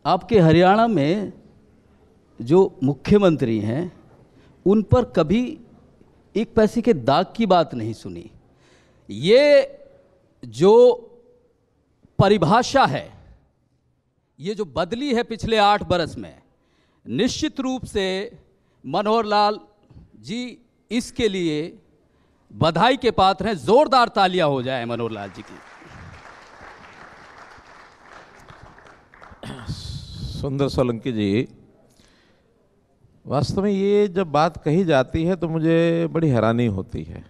आपके हरियाणा में जो मुख्यमंत्री हैं उन पर कभी एक पैसे के दाग की बात नहीं सुनी। ये जो परिभाषा है, ये जो बदली है पिछले 8 बरस में, निश्चित रूप से मनोहर लाल जी इसके लिए बधाई के पात्र हैं। जोरदार तालियां हो जाए मनोहर लाल जी की। सुंदर सोलंकी जी, वास्तव में ये जब बात कही जाती है तो मुझे बड़ी हैरानी होती है।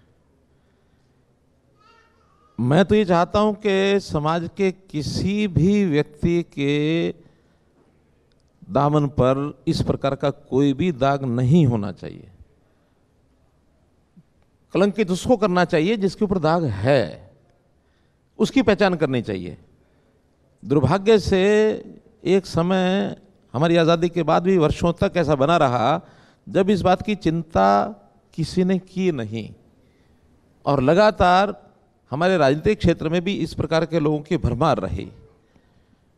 मैं तो ये चाहता हूं कि समाज के किसी भी व्यक्ति के दामन पर इस प्रकार का कोई भी दाग नहीं होना चाहिए। कलंकित उसको करना चाहिए जिसके ऊपर दाग है, उसकी पहचान करनी चाहिए। दुर्भाग्य से एक समय हमारी आज़ादी के बाद भी वर्षों तक ऐसा बना रहा जब इस बात की चिंता किसी ने की नहीं, और लगातार हमारे राजनीतिक क्षेत्र में भी इस प्रकार के लोगों की भरमार रही।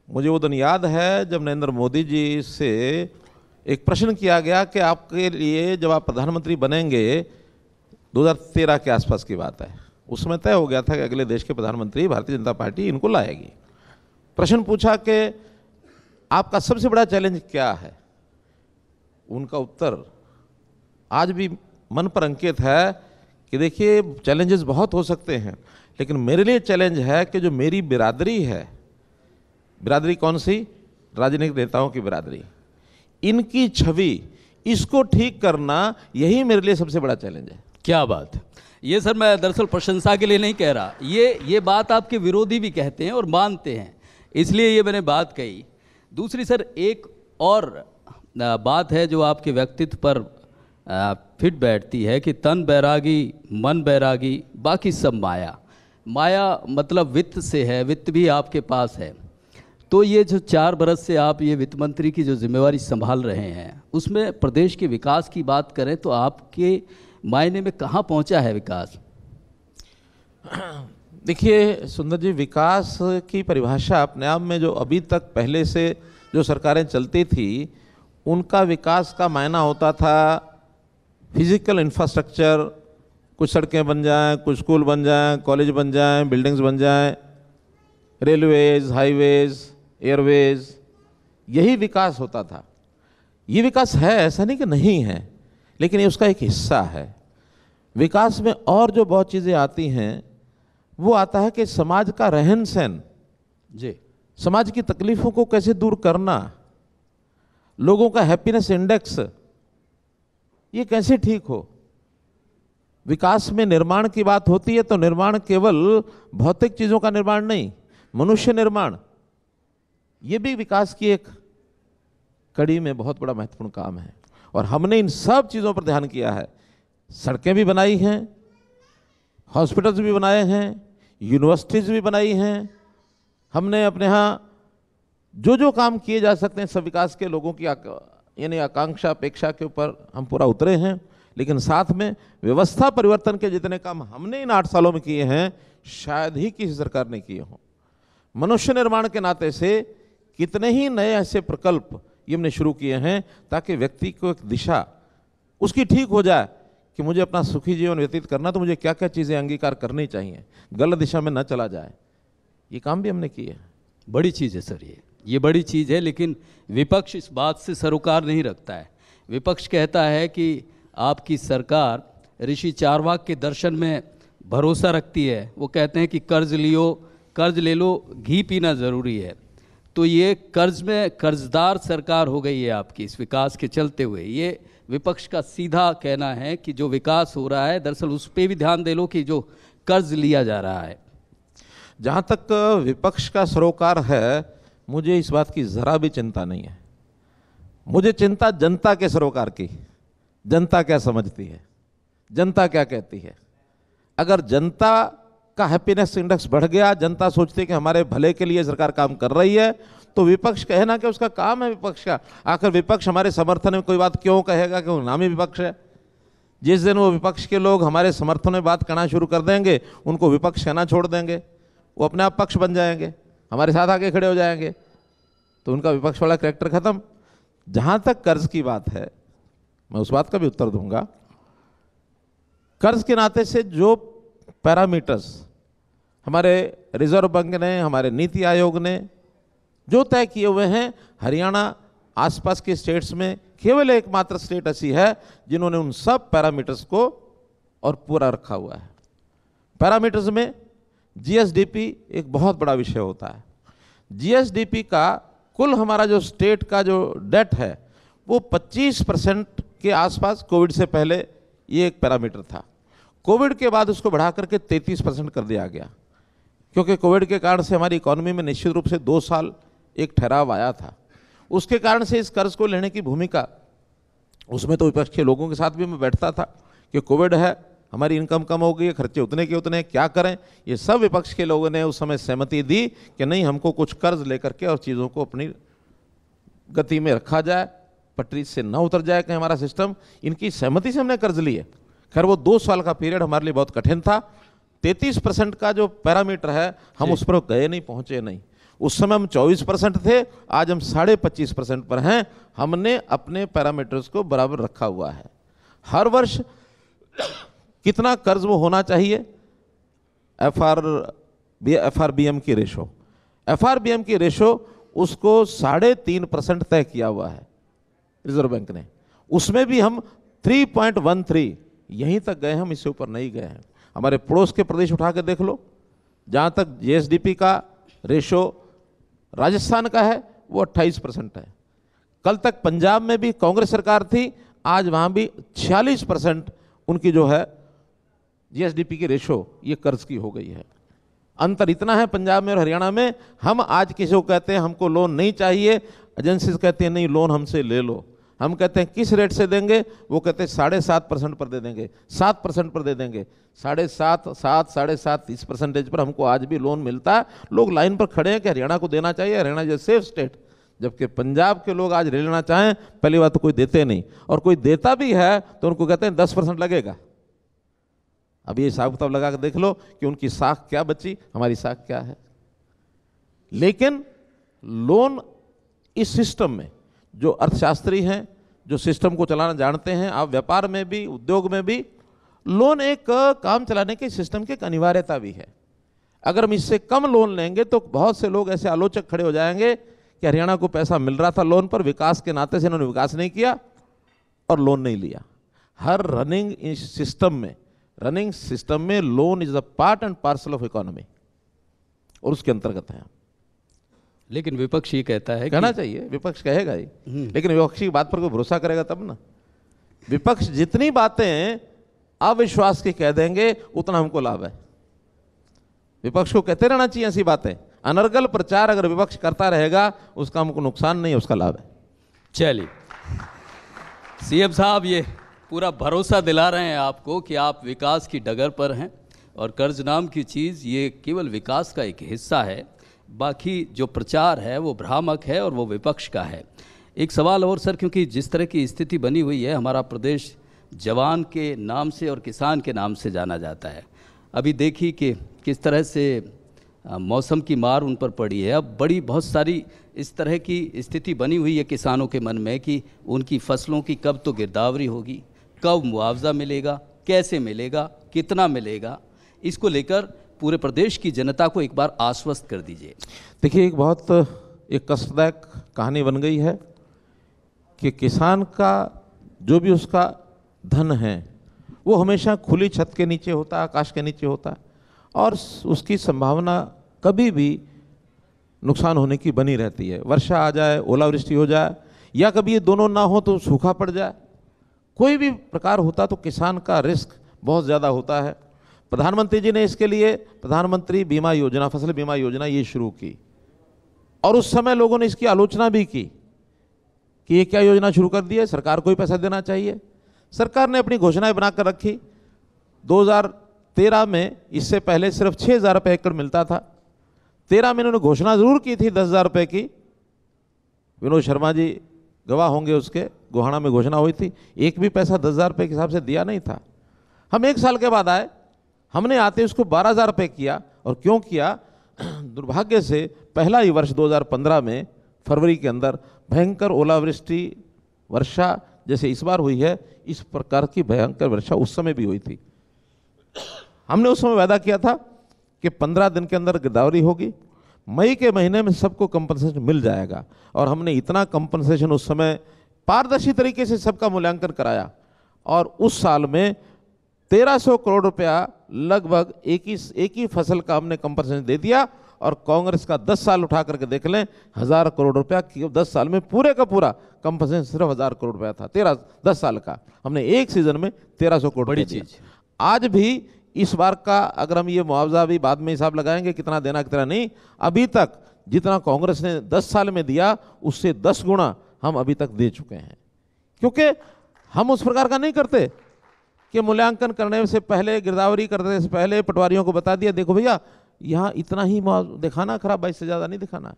मुझे वो दिन याद है जब नरेंद्र मोदी जी से एक प्रश्न किया गया कि आपके लिए जब आप प्रधानमंत्री बनेंगे, 2013 के आसपास की बात है, उस समय तय हो गया था कि अगले देश के प्रधानमंत्री भारतीय जनता पार्टी इनको लाएगी। प्रश्न पूछा कि आपका सबसे बड़ा चैलेंज क्या है? उनका उत्तर आज भी मन पर अंकित है कि देखिए, चैलेंजेस बहुत हो सकते हैं, लेकिन मेरे लिए चैलेंज है कि जो मेरी बिरादरी है, बिरादरी कौन सी? राजनीतिक नेताओं की बिरादरी, इनकी छवि, इसको ठीक करना, यही मेरे लिए सबसे बड़ा चैलेंज है। क्या बात है। ये सर मैं दरअसल प्रशंसा के लिए नहीं कह रहा, ये बात आपके विरोधी भी कहते हैं और मानते हैं, इसलिए ये मैंने बात कही। दूसरी सर एक और बात है जो आपके व्यक्तित्व पर फिट बैठती है कि तन बैरागी मन बैरागी बाकी सब माया। माया मतलब वित्त से है, वित्त भी आपके पास है। तो ये जो 4 बरस से आप ये वित्त मंत्री की जो जिम्मेवारी संभाल रहे हैं, उसमें प्रदेश के विकास की बात करें तो आपके मायने में कहाँ पहुँचा है विकास? देखिए सुंदर जी, विकास की परिभाषा अपने आप में जो अभी तक पहले से जो सरकारें चलती थी, उनका विकास का मायना होता था फिजिकल इंफ्रास्ट्रक्चर, कुछ सड़कें बन जाएं, कुछ स्कूल बन जाएं, कॉलेज बन जाएं, बिल्डिंग्स बन जाएं, रेलवेज, हाईवेज, एयरवेज, यही विकास होता था। ये विकास है, ऐसा नहीं कि नहीं है, लेकिन ये उसका एक हिस्सा है। विकास में और जो बहुत चीज़ें आती हैं वो आता है कि समाज का रहन सहन जी, समाज की तकलीफों को कैसे दूर करना, लोगों का हैप्पीनेस इंडेक्स ये कैसे ठीक हो। विकास में निर्माण की बात होती है तो निर्माण केवल भौतिक चीज़ों का निर्माण नहीं, मनुष्य निर्माण, ये भी विकास की एक कड़ी में बहुत बड़ा महत्वपूर्ण काम है। और हमने इन सब चीज़ों पर ध्यान किया है। सड़कें भी बनाई हैं, हॉस्पिटल्स भी बनाए हैं, यूनिवर्सिटीज़ भी बनाई हैं। हमने अपने यहाँ जो जो काम किए जा सकते हैं सब विकास के लोगों की यानी आकांक्षा अपेक्षा के ऊपर हम पूरा उतरे हैं। लेकिन साथ में व्यवस्था परिवर्तन के जितने काम हमने इन 8 सालों में किए हैं शायद ही किसी सरकार ने किए हों। मनुष्य निर्माण के नाते से कितने ही नए ऐसे प्रकल्प ये हमने शुरू किए हैं ताकि व्यक्ति को एक दिशा उसकी ठीक हो जाए कि मुझे अपना सुखी जीवन व्यतीत करना तो मुझे क्या क्या चीज़ें अंगीकार करनी चाहिए, गलत दिशा में न चला जाए। ये काम भी हमने किए। बड़ी चीज़ है सर, ये बड़ी चीज़ है। लेकिन विपक्ष इस बात से सरोकार नहीं रखता है। विपक्ष कहता है कि आपकी सरकार ऋषि चारवाक के दर्शन में भरोसा रखती है। वो कहते हैं कि कर्ज ले लो, घी पीना ज़रूरी है। तो ये कर्ज में कर्जदार सरकार हो गई है आपकी इस विकास के चलते हुए। ये विपक्ष का सीधा कहना है कि जो विकास हो रहा है दरअसल उस पर भी ध्यान दे लो कि जो कर्ज लिया जा रहा है। जहाँ तक विपक्ष का सरोकार है, मुझे इस बात की ज़रा भी चिंता नहीं है। मुझे चिंता जनता के सरोकार की, जनता क्या समझती है, जनता क्या कहती है। अगर जनता का हैप्पीनेस इंडेक्स बढ़ गया, जनता सोचती है कि हमारे भले के लिए सरकार काम कर रही है, तो विपक्ष कहे ना कि उसका काम है विपक्ष का। आखिर विपक्ष हमारे समर्थन में कोई बात क्यों कहेगा कि वो नामी विपक्ष है। जिस दिन वो विपक्ष के लोग हमारे समर्थन में बात करना शुरू कर देंगे, उनको विपक्ष कहना छोड़ देंगे, वो अपने आप पक्ष बन जाएंगे, हमारे साथ आके खड़े हो जाएंगे। तो उनका विपक्ष वाला कैरेक्टर खत्म। जहां तक कर्ज की बात है, मैं उस बात का भी उत्तर दूंगा। कर्ज के नाते से जो पैरामीटर्स हमारे रिजर्व बैंक ने, हमारे नीति आयोग ने जो तय किए हुए हैं, हरियाणा आसपास के स्टेट्स में केवल एकमात्र स्टेट ऐसी है जिन्होंने उन सब पैरामीटर्स को और पूरा रखा हुआ है। पैरामीटर्स में जीएसडीपी एक बहुत बड़ा विषय होता है। जीएसडीपी का कुल हमारा जो स्टेट का जो डेट है वो 25% के आसपास कोविड से पहले ये एक पैरामीटर था। कोविड के बाद उसको बढ़ा करके 33% कर दिया गया, क्योंकि कोविड के कारण से हमारी इकोनॉमी में निश्चित रूप से 2 साल एक ठहराव आया था। उसके कारण से इस कर्ज को लेने की भूमिका, उसमें तो विपक्ष के लोगों के साथ भी मैं बैठता था कि कोविड है, हमारी इनकम कम हो गई है, खर्चे उतने के उतने, क्या करें। ये सब विपक्ष के लोगों ने उस समय सहमति दी कि नहीं, हमको कुछ कर्ज लेकर के और चीज़ों को अपनी गति में रखा जाए, पटरी से न उतर जाए कहीं हमारा सिस्टम। इनकी सहमति से हमने कर्ज लिए। खैर वो 2 साल का पीरियड हमारे लिए बहुत कठिन था। 33% का जो पैरामीटर है हम उस पर गए नहीं, पहुंचे नहीं। उस समय हम 24% थे, आज हम 25.5% पर हैं। हमने अपने पैरामीटर्स को बराबर रखा हुआ है। हर वर्ष कितना कर्ज वो होना चाहिए, एफआरबीएम की रेशो, एफआरबीएम की रेशो उसको 3.5% तय किया हुआ है रिजर्व बैंक ने। उसमें भी हम 3.13 यहीं तक गए, हम इससे ऊपर नहीं गए हैं। हमारे पड़ोस के प्रदेश उठा के देख लो, जहाँ तक जीएसडीपी का रेशो राजस्थान का है वो 28% है। कल तक पंजाब में भी कांग्रेस सरकार थी, आज वहाँ भी 46% उनकी जो है जीएसडीपी की रेशो ये कर्ज की हो गई है। अंतर इतना है पंजाब में और हरियाणा में। हम आज किसी को कहते हैं हमको लोन नहीं चाहिए, एजेंसीज कहते हैं नहीं लोन हमसे ले लो। हम कहते हैं किस रेट से देंगे, वो कहते हैं 7.5% पर दे देंगे, 7% पर दे देंगे। 7.5, 7, 7.5 30% पर हमको आज भी लोन मिलता है। लोग लाइन पर खड़े हैं कि हरियाणा को देना चाहिए, Haryana is a safe state. जबकि पंजाब के लोग आज ले लेना चाहें, पहली बात तो कोई देते नहीं, और कोई देता भी है तो उनको कहते हैं 10% लगेगा। अब ये हिसाब किताब लगा कर देख लो कि उनकी साख क्या बची, हमारी साख क्या है। लेकिन लोन इस सिस्टम में जो अर्थशास्त्री हैं, जो सिस्टम को चलाना जानते हैं, आप व्यापार में भी उद्योग में भी, लोन एक काम चलाने के सिस्टम की एक अनिवार्यता भी है। अगर हम इससे कम लोन लेंगे तो बहुत से लोग ऐसे आलोचक खड़े हो जाएंगे कि हरियाणा को पैसा मिल रहा था लोन पर, विकास के नाते से इन्होंने विकास नहीं किया और लोन नहीं लिया। हर रनिंग सिस्टम में loan is a part and parcel of economy और उसके अंतर्गत है। लेकिन विपक्ष ये कहता है, कहना चाहिए, विपक्ष कहेगा ही, लेकिन विपक्ष की बात पर कोई भरोसा करेगा तब ना। विपक्ष जितनी बातें अविश्वास की कह देंगे उतना हमको लाभ है। विपक्ष को कहते रहना चाहिए ऐसी बातें। अनर्गल प्रचार अगर विपक्ष करता रहेगा उसका हमको नुकसान नहीं, उसका लाभ है। चलिए, सीएम साहब ये पूरा भरोसा दिला रहे हैं आपको कि आप विकास की डगर पर हैं और कर्ज नाम की चीज़ ये केवल विकास का एक हिस्सा है, बाकी जो प्रचार है वो भ्रामक है और वो विपक्ष का है। एक सवाल और सर, क्योंकि जिस तरह की स्थिति बनी हुई है, हमारा प्रदेश जवान के नाम से और किसान के नाम से जाना जाता है। अभी देखिए कि किस तरह से मौसम की मार उन पर पड़ी है। अब बहुत सारी इस तरह की स्थिति बनी हुई है किसानों के मन में कि उनकी फसलों की कब तो गिरदावरी होगी, कब मुआवजा मिलेगा, कैसे मिलेगा, कितना मिलेगा। इसको लेकर पूरे प्रदेश की जनता को एक बार आश्वस्त कर दीजिए। देखिए, एक कष्टदायक कहानी बन गई है कि किसान का जो भी उसका धन है वो हमेशा खुली छत के नीचे होता है, आकाश के नीचे होता है, और उसकी संभावना कभी भी नुकसान होने की बनी रहती है। वर्षा आ जाए, ओलावृष्टि हो जाए, या कभी ये दोनों ना हो तो सूखा पड़ जाए, कोई भी प्रकार होता तो किसान का रिस्क बहुत ज़्यादा होता है। प्रधानमंत्री जी ने इसके लिए प्रधानमंत्री बीमा योजना, फसल बीमा योजना ये शुरू की, और उस समय लोगों ने इसकी आलोचना भी की कि ये क्या योजना शुरू कर दी है, सरकार को ही पैसा देना चाहिए। सरकार ने अपनी घोषणाएं बनाकर रखी। 2013 में इससे पहले सिर्फ 6,000 रुपये एकड़ मिलता था। 13 में इन्होंने घोषणा जरूर की थी 10,000 रुपये की, विनोद शर्मा जी गवाह होंगे उसके, गोहाना में घोषणा हुई थी। एक भी पैसा 10,000 रुपये के हिसाब से दिया नहीं था। हम 1 साल के बाद आए, हमने आते उसको 12,000 रुपये किया। और क्यों किया? दुर्भाग्य से पहला ही वर्ष 2015 में फरवरी के अंदर भयंकर ओलावृष्टि वर्षा जैसे इस बार हुई है, इस प्रकार की भयंकर वर्षा उस समय भी हुई थी। हमने उस समय वादा किया था कि 15 दिन के अंदर गिरदावरी होगी, मई के महीने में सबको कंपनसेशन मिल जाएगा। और हमने इतना कंपनसेशन उस समय पारदर्शी तरीके से सबका मूल्यांकन कराया और उस साल में 1300 करोड़ रुपया लगभग एक ही फसल का हमने कंपनसेशन दे दिया। और कांग्रेस का 10 साल उठा करके देख लें, 1000 करोड़ रुपया 10 साल में पूरे का पूरा कंपनसेशन सिर्फ 1000 करोड़ रुपया था। 10 साल का हमने एक सीजन में 1300 करोड़। बड़ी चीज। आज भी इस बार का अगर हम ये मुआवजा भी बाद में हिसाब लगाएंगे कितना देना कितना नहीं, अभी तक जितना कांग्रेस ने 10 साल में दिया उससे 10 गुना हम अभी तक दे चुके हैं। क्योंकि हम उस प्रकार का नहीं करते कि मूल्यांकन करने से पहले, गिरदावरी करने से पहले पटवारियों को बता दिया देखो भैया यहाँ इतना ही दिखाना, खराब 22 से ज़्यादा नहीं दिखाना।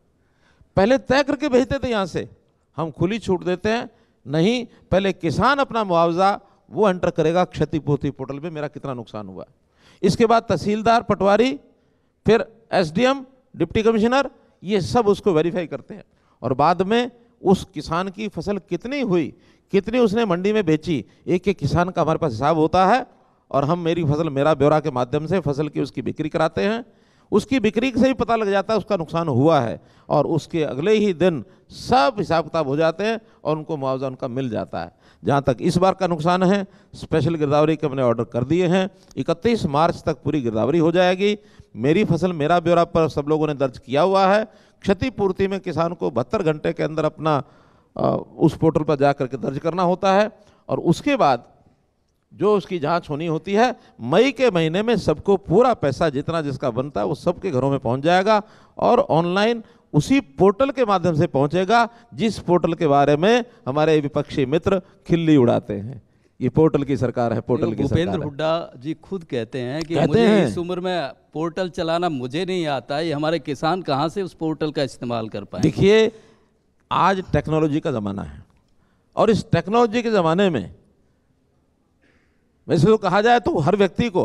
पहले तय करके भेजते थे, यहाँ से हम खुली छूट देते हैं नहीं, पहले किसान अपना मुआवजा वो एंटर करेगा क्षतिपूर्ति पोर्टल पे मेरा कितना नुकसान हुआ। इसके बाद तहसीलदार, पटवारी, फिर एसडीएम, डिप्टी कमिश्नर, ये सब उसको वेरीफाई करते हैं और बाद में उस किसान की फसल कितनी हुई, कितनी उसने मंडी में बेची, एक एक किसान का हमारे पास हिसाब होता है। और हम मेरी फसल मेरा ब्यौरा के माध्यम से फसल की उसकी बिक्री कराते हैं। उसकी बिक्री से ही पता लग जाता है उसका नुकसान हुआ है और उसके अगले ही दिन सब हिसाब किताब हो जाते हैं और उनको मुआवजा उनका मिल जाता है। जहाँ तक इस बार का नुकसान है, स्पेशल गिरदावरी के हमने ऑर्डर कर दिए हैं। 31 मार्च तक पूरी गिरदावरी हो जाएगी। मेरी फसल मेरा ब्यौरा पर सब लोगों ने दर्ज किया हुआ है। क्षतिपूर्ति में किसान को 72 घंटे के अंदर अपना उस पोर्टल पर जा करके दर्ज करना होता है और उसके बाद जो उसकी जांच होनी होती है, मई के महीने में सबको पूरा पैसा जितना जिसका बनता है वो सबके घरों में पहुंच जाएगा और ऑनलाइन उसी पोर्टल के माध्यम से पहुंचेगा जिस पोर्टल के बारे में हमारे विपक्षी मित्र खिल्ली उड़ाते हैं। ये पोर्टल की सरकार है, पोर्टल की सरकार है। भूपेंद्र हुड्डा जी खुद कहते हैं कि मुझे इस उम्र में पोर्टल चलाना मुझे नहीं आता, ये हमारे किसान कहाँ से उस पोर्टल का इस्तेमाल कर पाए। देखिए आज टेक्नोलॉजी का ज़माना है और इस टेक्नोलॉजी के ज़माने में वैसे तो कहा जाए तो हर व्यक्ति को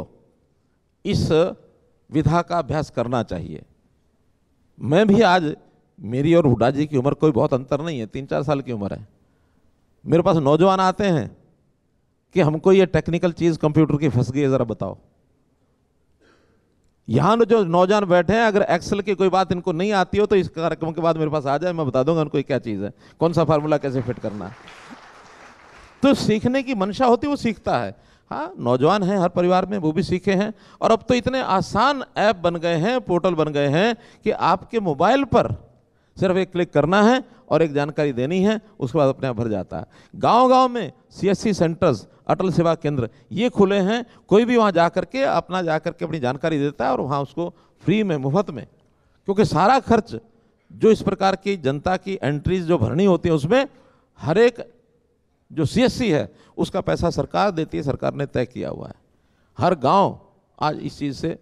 इस विधा का अभ्यास करना चाहिए। मैं भी आज, मेरी और हुड्डा जी की उम्र कोई बहुत अंतर नहीं है, 3-4 साल की उम्र है। मेरे पास नौजवान आते हैं कि हमको ये टेक्निकल चीज़ कंप्यूटर की फंस गई है, ज़रा बताओ। यहाँ जो नौजवान बैठे हैं, अगर एक्सेल की कोई बात इनको नहीं आती हो तो इस कार्यक्रम के बाद मेरे पास आ जाए, मैं बता दूंगा उनको क्या चीज़ है, कौन सा फार्मूला कैसे फिट करना है। तो सीखने की मंशा होती है, वो सीखता है। हाँ, नौजवान हैं हर परिवार में, वो भी सीखे हैं। और अब तो इतने आसान ऐप बन गए हैं, पोर्टल बन गए हैं कि आपके मोबाइल पर सिर्फ एक क्लिक करना है और एक जानकारी देनी है, उसके बाद अपने आप भर जाता है। गांव-गांव में सीएससी सेंटर्स, अटल सेवा केंद्र ये खुले हैं। कोई भी वहाँ जा करके अपनी जानकारी देता है और वहाँ उसको फ्री में, मुफ्त में, क्योंकि सारा खर्च जो इस प्रकार की जनता की एंट्रीज जो भरनी होती है उसमें हर एक जो सीएससी है उसका पैसा सरकार देती है, सरकार ने तय किया हुआ है। हर गांव आज इस चीज़ से,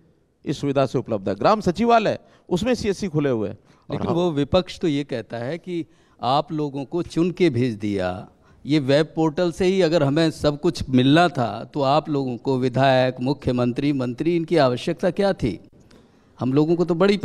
इस सुविधा से उपलब्ध है। ग्राम सचिवालय उसमें सीएससी खुले हुए हैं। लेकिन वो विपक्ष तो ये कहता है कि आप लोगों को चुन के भेज दिया, ये वेब पोर्टल से ही अगर हमें सब कुछ मिलना था तो आप लोगों को विधायक, मुख्यमंत्री, मंत्री इनकी आवश्यकता क्या थी? हम लोगों को तो बड़ी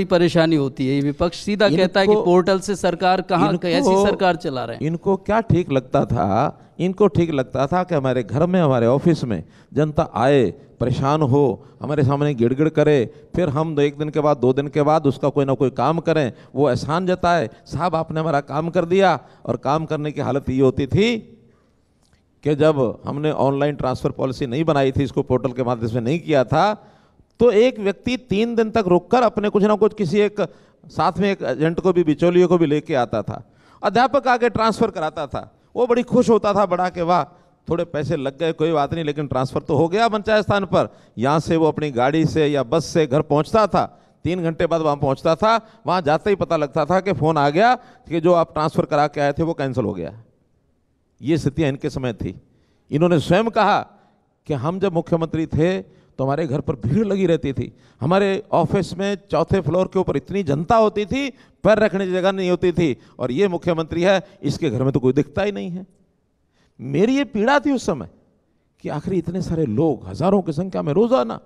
परेशानी होती है। ये विपक्ष सीधा कहता है कि पोर्टल से सरकार कहाँ, कैसी सरकार चला रहे हैं। इनको क्या ठीक लगता था? इनको ठीक लगता था कि हमारे घर में, हमारे ऑफिस में जनता आए, परेशान हो, हमारे सामने गिड़गिड़ करे, फिर हम 1 दिन के बाद, 2 दिन के बाद उसका कोई ना कोई काम करें, वो एहसान जताए, साहब आपने हमारा काम कर दिया। और काम करने की हालत ये होती थी कि जब हमने ऑनलाइन ट्रांसफ़र पॉलिसी नहीं बनाई थी, इसको पोर्टल के माध्यम से नहीं किया था, तो एक व्यक्ति 3 दिन तक रुककर अपने कुछ ना कुछ किसी एक साथ में एक एजेंट को भी, बिचौलिए को भी लेके आता था। अध्यापक आके ट्रांसफ़र कराता था, वो बड़ी खुश होता था, बड़ा के वाह थोड़े पैसे लग गए, कोई बात नहीं, लेकिन ट्रांसफ़र तो हो गया पंचायत स्थान पर। यहाँ से वो अपनी गाड़ी से या बस से घर पहुँचता था, 3 घंटे बाद वहाँ पहुँचता था। वहाँ जाते ही पता लगता था कि फ़ोन आ गया कि जो आप ट्रांसफ़र करा के आए थे वो कैंसिल हो गया। ये स्थितियाँ इनके समय थी। इन्होंने स्वयं कहा कि हम जब मुख्यमंत्री थे तो हमारे घर पर भीड़ लगी रहती थी, हमारे ऑफिस में 4थे फ्लोर के ऊपर इतनी जनता होती थी, पैर रखने की जगह नहीं होती थी, और ये मुख्यमंत्री है, इसके घर में तो कोई दिखता ही नहीं है। मेरी ये पीड़ा थी उस समय कि आखिर इतने सारे लोग, हजारों की संख्या में रोजाना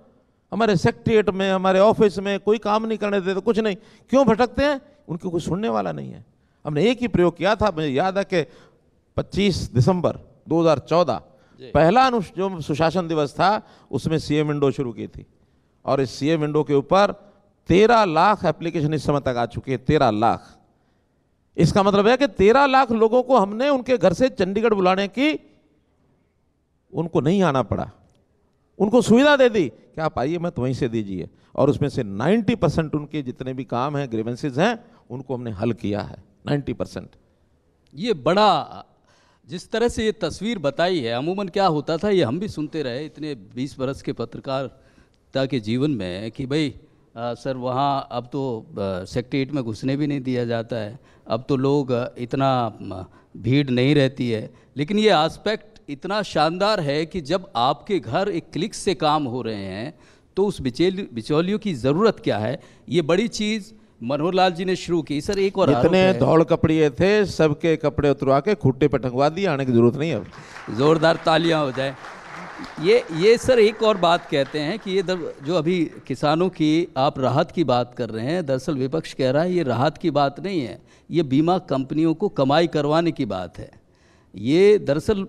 हमारे सेक्रेटेरिएट में, हमारे ऑफिस में कोई काम नहीं करने देते, कुछ नहीं, क्यों भटकते हैं? उनकी कोई सुनने वाला नहीं है। हमने एक ही प्रयोग किया था, मुझे याद है कि 25 दिसंबर 2014 पहला जो सुशासन दिवस था उसमें सीएम विंडो शुरू की थी, और इस सीएम विंडो के ऊपर 13 लाख एप्लीकेशन इस समय तक आ चुकी है। 13 लाख। इसका मतलब है कि 13 लाख लोगों को हमने उनके घर से चंडीगढ़ बुलाने की, उनको नहीं आना पड़ा, उनको सुविधा दे दी कि आप आइए, मत वहीं से दीजिए, और उसमें से 90% उनके जितने भी काम हैं, ग्रीवेंसेस हैं, उनको हमने हल किया है 90%। ये बड़ा, जिस तरह से ये तस्वीर बताई है, अमूमन क्या होता था, ये हम भी सुनते रहे इतने 20 बरस के पत्रकारिता के जीवन में कि भाई सर वहाँ अब तो सेक्रेटरीएट में घुसने भी नहीं दिया जाता है, अब तो लोग इतना भीड़ नहीं रहती है। लेकिन ये एस्पेक्ट इतना शानदार है कि जब आपके घर एक क्लिक से काम हो रहे हैं तो उस बिचौलियों की ज़रूरत क्या है। ये बड़ी चीज़ मनोहर लाल जी ने शुरू की। सर एक और जितने धौड़ कपड़े थे सबके कपड़े उतरवा के खूंटे पे टंगवा दिए, आने की जरूरत नहीं। अब जोरदार तालियां हो जाए। ये सर एक और बात कहते हैं कि ये जो अभी किसानों की आप राहत की बात कर रहे हैं, दरअसल विपक्ष कह रहा है ये राहत की बात नहीं है, ये बीमा कंपनियों को कमाई करवाने की बात है। ये दरअसल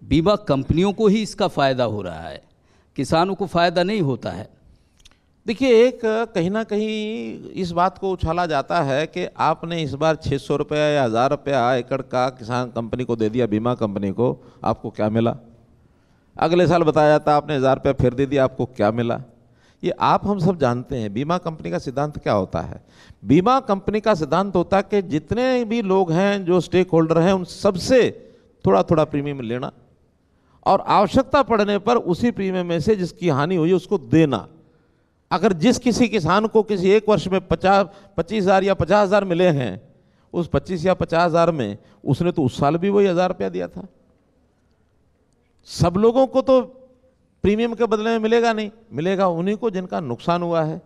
बीमा कंपनियों को ही इसका फ़ायदा हो रहा है, किसानों को फ़ायदा नहीं होता है। देखिए, एक कहीं ना कहीं इस बात को उछाला जाता है कि आपने इस बार 600 रुपया या 1000 रुपया एकड़ का किसान कंपनी को दे दिया, बीमा कंपनी को, आपको क्या मिला। अगले साल बताया जाता है आपने 1000 रुपया फिर दे दिया, आपको क्या मिला। ये आप हम सब जानते हैं बीमा कंपनी का सिद्धांत क्या होता है। बीमा कंपनी का सिद्धांत होता है कि जितने भी लोग हैं, जो स्टेक होल्डर हैं, उन सबसे थोड़ा थोड़ा प्रीमियम लेना, और आवश्यकता पड़ने पर उसी प्रीमियम में से जिसकी हानि हुई उसको देना। अगर जिस किसी किसान को किसी एक वर्ष में 25,000 या 50,000 मिले हैं, उस 25 या 50,000 में उसने तो उस साल भी वही 1000 रुपया दिया था। सब लोगों को तो प्रीमियम के बदले में मिलेगा नहीं, मिलेगा उन्हीं को जिनका नुकसान हुआ है।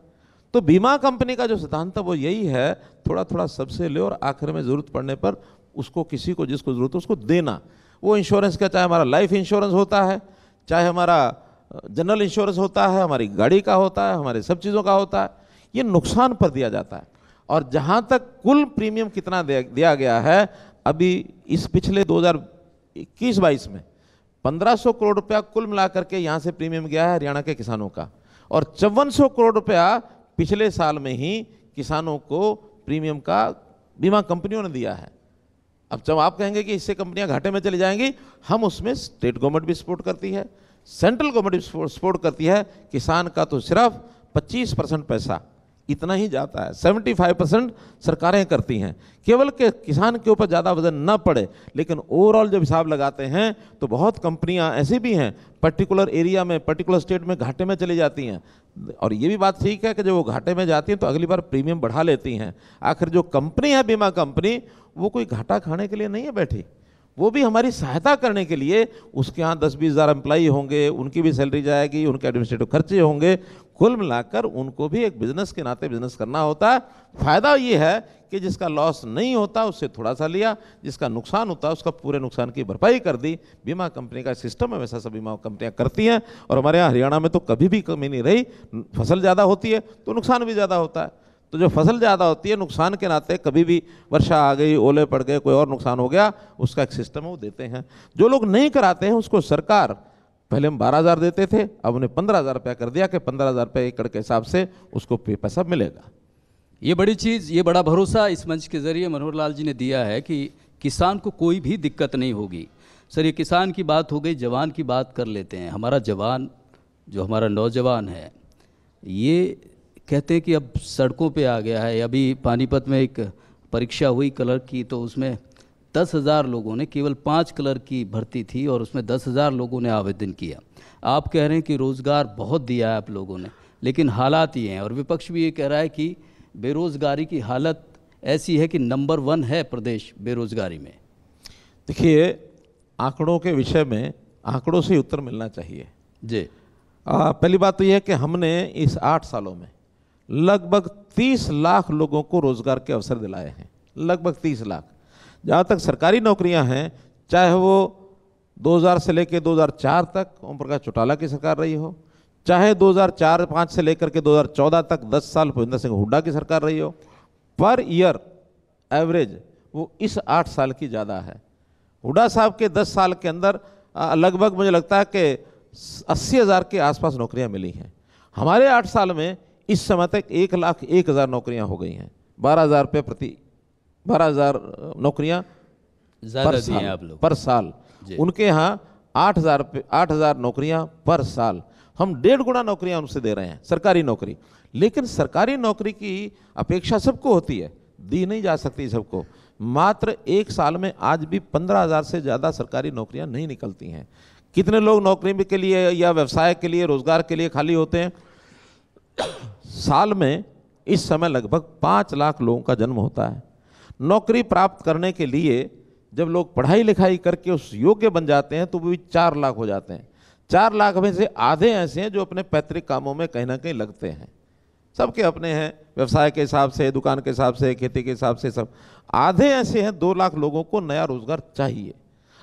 तो बीमा कंपनी का जो सिद्धांत है वो यही है, थोड़ा थोड़ा सबसे ले और आखिर में जरूरत पड़ने पर उसको, किसी को जिसको जरूरत है उसको देना। वो इंश्योरेंस का, चाहे हमारा लाइफ इंश्योरेंस होता है, चाहे हमारा जनरल इंश्योरेंस होता है, हमारी गाड़ी का होता है, हमारे सब चीज़ों का होता है, ये नुकसान पर दिया जाता है। और जहाँ तक कुल प्रीमियम कितना दिया गया है, अभी इस पिछले 2021-22 में 1500 करोड़ रुपया कुल मिला करके यहाँ से प्रीमियम गया है हरियाणा के किसानों का, और 5400 करोड़ रुपया पिछले साल में ही किसानों को प्रीमियम का बीमा कंपनियों ने दिया है। अब जब आप कहेंगे कि इससे कंपनियां घाटे में चली जाएंगी, हम उसमें स्टेट गवर्नमेंट भी सपोर्ट करती है, सेंट्रल गवर्नमेंट भी सपोर्ट करती है। किसान का तो सिर्फ 25% पैसा इतना ही जाता है, 75% सरकारें करती हैं, केवल के किसान के ऊपर ज़्यादा वजन ना पड़े। लेकिन ओवरऑल जब हिसाब लगाते हैं तो बहुत कंपनियां ऐसी भी हैं पर्टिकुलर एरिया में, पर्टिकुलर स्टेट में घाटे में चली जाती हैं। और ये भी बात ठीक है कि जब वो घाटे में जाती हैं तो अगली बार प्रीमियम बढ़ा लेती हैं। आखिर जो कंपनी है बीमा कंपनी, वो कोई घाटा खाने के लिए नहीं है बैठी, वो भी हमारी सहायता करने के लिए, उसके यहाँ 10-20 हज़ार एम्प्लॉई होंगे, उनकी भी सैलरी जाएगी, उनके एडमिनिस्ट्रेटिव खर्चे होंगे, कुल मिलाकर उनको भी एक बिजनेस के नाते बिजनेस करना होता है। फायदा ये है कि जिसका लॉस नहीं होता उससे थोड़ा सा लिया, जिसका नुकसान होता है उसका पूरे नुकसान की भरपाई कर दी। बीमा कंपनी का सिस्टम है, वैसा सब बीमा कंपनियां करती हैं। और हमारे यहाँ हरियाणा में तो कभी भी कमी नहीं रही। फसल ज़्यादा होती है तो नुकसान भी ज़्यादा होता है, तो जो फसल ज़्यादा होती है नुकसान के नाते कभी भी वर्षा आ गई, ओले पड़ गए, कोई और नुकसान हो गया, उसका एक सिस्टम है वो देते हैं। जो लोग नहीं कराते हैं उसको सरकार, पहले हम 12,000 देते थे, अब उन्हें 15,000 रुपया कर दिया कि 15,000 रुपये एकड़ के हिसाब से उसको पैसा मिलेगा। ये बड़ी चीज़, ये बड़ा भरोसा इस मंच के ज़रिए मनोहर लाल जी ने दिया है कि किसान को कोई भी दिक्कत नहीं होगी। सर ये किसान की बात हो गई, जवान की बात कर लेते हैं। हमारा जवान, जो हमारा नौजवान है, ये कहते हैं कि अब सड़कों पे आ गया है। अभी पानीपत में एक परीक्षा हुई कलर की, तो उसमें 10,000 लोगों ने, केवल 5 कलर की भर्ती थी और उसमें 10,000 लोगों ने आवेदन किया। आप कह रहे हैं कि रोज़गार बहुत दिया है आप लोगों ने, लेकिन हालात ये हैं, और विपक्ष भी ये कह रहा है कि बेरोज़गारी की हालत ऐसी है कि नंबर 1 है प्रदेश बेरोज़गारी में। देखिए, आंकड़ों के विषय में आंकड़ों से उत्तर मिलना चाहिए जी। पहली बात तो यह है कि हमने इस 8 सालों में लगभग 30 लाख लोगों को रोज़गार के अवसर दिलाए हैं, लगभग 30 लाख। जहाँ तक सरकारी नौकरियां हैं, चाहे वो 2000 से लेकर 2004 तक ओम प्रकाश चौटाला की सरकार रही हो, चाहे 2004-05 से लेकर के 2014 तक 10 साल भूपेंद्र सिंह हुड्डा की सरकार रही हो, पर ईयर एवरेज वो इस 8 साल की ज़्यादा है। हुड्डा साहब के 10 साल के अंदर लगभग मुझे लगता है कि 80,000 के आसपास नौकरियां मिली हैं। हमारे 8 साल में इस समय तक 1,01,000 नौकरियां हो गई हैं। 12,000 नौकरियां पर साल। उनके यहाँ 8,000 नौकरियां पर साल। हम 1.5 गुना नौकरियां उनसे दे रहे हैं, सरकारी नौकरी। लेकिन सरकारी नौकरी की अपेक्षा सबको होती है, दी नहीं जा सकती सबको। मात्र 1 साल में आज भी 15,000 से ज़्यादा सरकारी नौकरियां नहीं निकलती हैं। कितने लोग नौकरी के लिए या व्यवसाय के लिए, रोजगार के लिए खाली होते हैं? साल में इस समय लगभग 5 लाख लोगों का जन्म होता है। नौकरी प्राप्त करने के लिए जब लोग पढ़ाई लिखाई करके उस योग्य बन जाते हैं तो वो भी 4 लाख हो जाते हैं। 4 लाख में से आधे ऐसे हैं जो अपने पैतृक कामों में कहीं ना कहीं लगते हैं। सबके अपने हैं, व्यवसाय के हिसाब से, दुकान के हिसाब से, खेती के हिसाब से, सब। आधे ऐसे हैं 2 लाख लोगों को नया रोजगार चाहिए।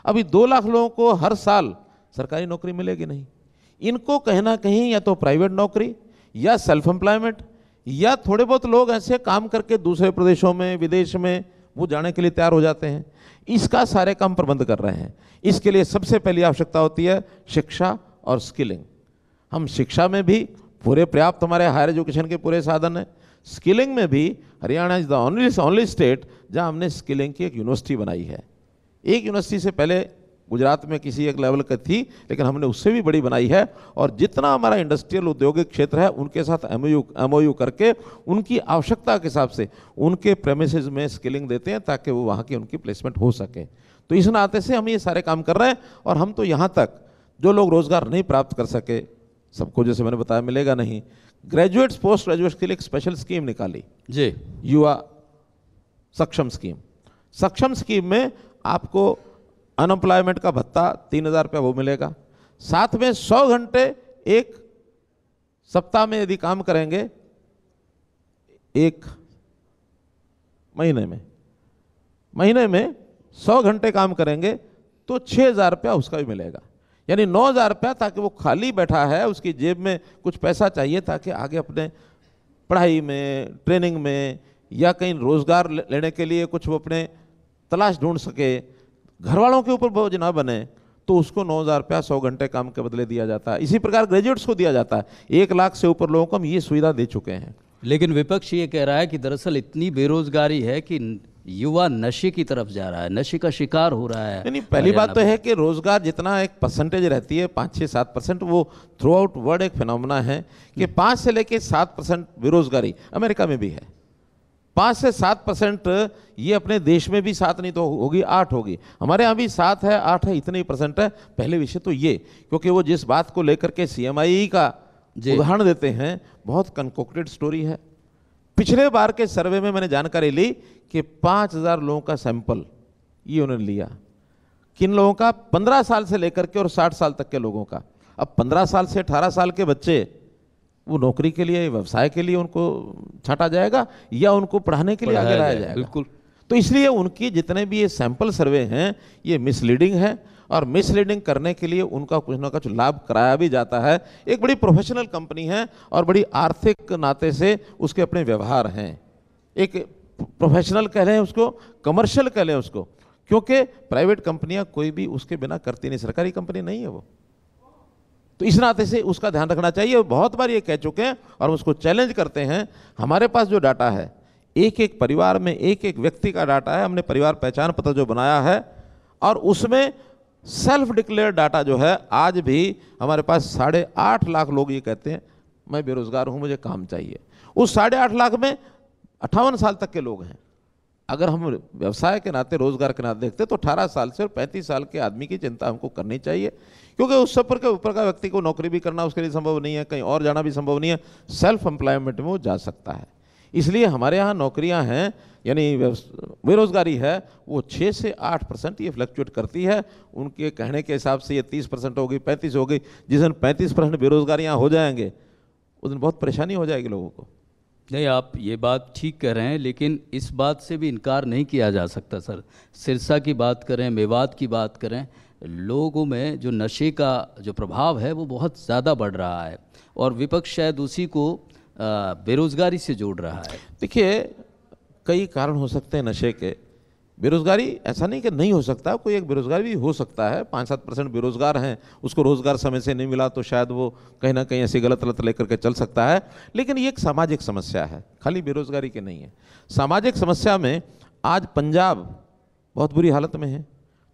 अभी 2 लाख लोगों को हर साल सरकारी नौकरी मिलेगी नहीं। इनको कहीं ना कहीं या तो प्राइवेट नौकरी या सेल्फ एम्प्लॉयमेंट या थोड़े बहुत लोग ऐसे काम करके दूसरे प्रदेशों में, विदेश में वो जाने के लिए तैयार हो जाते हैं। इसका सारे काम प्रबंध कर रहे हैं। इसके लिए सबसे पहली आवश्यकता होती है शिक्षा और स्किलिंग। हम शिक्षा में भी पूरे पर्याप्त, हमारे हायर एजुकेशन के पूरे साधन हैं। स्किलिंग में भी Haryana is the only state जहां हमने स्किलिंग की एक यूनिवर्सिटी बनाई है। एक यूनिवर्सिटी से पहले गुजरात में किसी एक लेवल की थी, लेकिन हमने उससे भी बड़ी बनाई है। और जितना हमारा इंडस्ट्रियल औद्योगिक क्षेत्र है उनके साथ एमओयू करके उनकी आवश्यकता के हिसाब से उनके प्रेमिसेस में स्किलिंग देते हैं ताकि वो वहाँ की उनकी प्लेसमेंट हो सके। तो इस नाते से हम ये सारे काम कर रहे हैं। और हम तो यहाँ तक जो लोग रोजगार नहीं प्राप्त कर सके, सबको जैसे मैंने बताया मिलेगा नहीं, ग्रेजुएट्स पोस्ट ग्रेजुएट्स के लिए एक स्पेशल स्कीम निकाली जी, युवा सक्षम स्कीम। सक्षम स्कीम में आपको अनएम्प्लॉयमेंट का भत्ता 3,000 रुपया वो मिलेगा। साथ में 100 घंटे एक सप्ताह में यदि काम करेंगे, एक महीने में 100 घंटे काम करेंगे तो 6,000 रुपया उसका भी मिलेगा। यानी 9,000 रुपया, ताकि वो खाली बैठा है, उसकी जेब में कुछ पैसा चाहिए ताकि आगे अपने पढ़ाई में, ट्रेनिंग में या कहीं रोजगार लेने के लिए कुछ वो अपने तलाश ढूंढ सके, घर वालों के ऊपर बोझ ना बने, तो उसको 9,000 रुपया 100 घंटे काम के बदले दिया जाता है। इसी प्रकार ग्रेजुएट्स को दिया जाता है। 1 लाख से ऊपर लोगों को हम ये सुविधा दे चुके हैं। लेकिन विपक्ष ये कह रहा है कि दरअसल इतनी बेरोजगारी है कि युवा नशे की तरफ जा रहा है, नशे का शिकार हो रहा है। नहीं, पहली बात तो है कि रोजगार जितना एक परसेंटेज रहती है 5-6-7%, वो थ्रू आउट वर्ल्ड एक फिनोमेना है कि 5 से लेकर 7% बेरोजगारी अमेरिका में भी है। 5 से 7% ये अपने देश में भी 7 नहीं तो होगी 8 होगी। हमारे यहाँ भी 7 है, 8 है, इतने ही % है। पहले विषय तो ये, क्योंकि वो जिस बात को लेकर के CMI का उदाहरण देते हैं बहुत कंकोक्टेड स्टोरी है। पिछले बार के सर्वे में मैंने जानकारी ली कि 5,000 लोगों का सैंपल ये उन्होंने लिया। किन लोगों का? 15 साल से लेकर के और 60 साल तक के लोगों का। अब 15 साल से 18 साल के बच्चे वो नौकरी के लिए, व्यवसाय के लिए उनको छांटा जाएगा या उनको पढ़ाने के लिए आगे लाया जाएगा? बिल्कुल। तो इसलिए उनकी जितने भी ये सैंपल सर्वे हैं ये मिसलीडिंग है, और मिसलीडिंग करने के लिए उनका कुछ ना कुछ लाभ कराया भी जाता है। एक बड़ी प्रोफेशनल कंपनी है और बड़ी आर्थिक नाते से उसके अपने व्यवहार हैं। एक प्रोफेशनल कह लें उसको, कमर्शियल कह लें उसको, क्योंकि प्राइवेट कंपनियां कोई भी उसके बिना करती नहीं, सरकारी कंपनी नहीं है वो। तो इस नाते से उसका ध्यान रखना चाहिए। बहुत बार ये कह चुके हैं और हम उसको चैलेंज करते हैं। हमारे पास जो डाटा है, एक एक परिवार में एक एक व्यक्ति का डाटा है। हमने परिवार पहचान पत्र जो बनाया है और उसमें सेल्फ डिक्लेयर डाटा जो है, आज भी हमारे पास 8.5 लाख लोग ये कहते हैं मैं बेरोजगार हूं, मुझे काम चाहिए। उस 8.5 लाख में 58 साल तक के लोग हैं। अगर हम व्यवसाय के नाते, रोजगार के नाते देखते तो 18 साल से और 35 साल के आदमी की चिंता हमको करनी चाहिए, क्योंकि उस सब के ऊपर का व्यक्ति को नौकरी भी करना उसके लिए संभव नहीं है, कहीं और जाना भी संभव नहीं है। सेल्फ एम्प्लॉयमेंट में वो जा सकता है। इसलिए हमारे यहाँ नौकरियाँ हैं, यानी बेरोजगारी है वो 6 से 8% ये फ्लक्चुएट करती है। उनके कहने के हिसाब से ये 30% होगी, 35 होगी। जिस दिन 35% बेरोजगारियाँ हो जाएंगे उस दिन बहुत परेशानी हो जाएगी लोगों को। नहीं, आप ये बात ठीक कह रहे हैं, लेकिन इस बात से भी इनकार नहीं किया जा सकता सर। सिरसा की बात करें, मेवात की बात करें, लोगों में जो नशे का जो प्रभाव है वो बहुत ज़्यादा बढ़ रहा है और विपक्ष शायद उसी को बेरोजगारी से जोड़ रहा है। देखिए, कई कारण हो सकते हैं नशे के। बेरोजगारी ऐसा नहीं कि नहीं हो सकता, कोई एक बेरोजगार भी हो सकता है। 5-7% बेरोजगार हैं, उसको रोजगार समय से नहीं मिला तो शायद वो कहीं ना कहीं ऐसी गलत लत लेकर के चल सकता है। लेकिन ये एक सामाजिक समस्या है, खाली बेरोजगारी की नहीं है। सामाजिक समस्या में आज पंजाब बहुत बुरी हालत में है,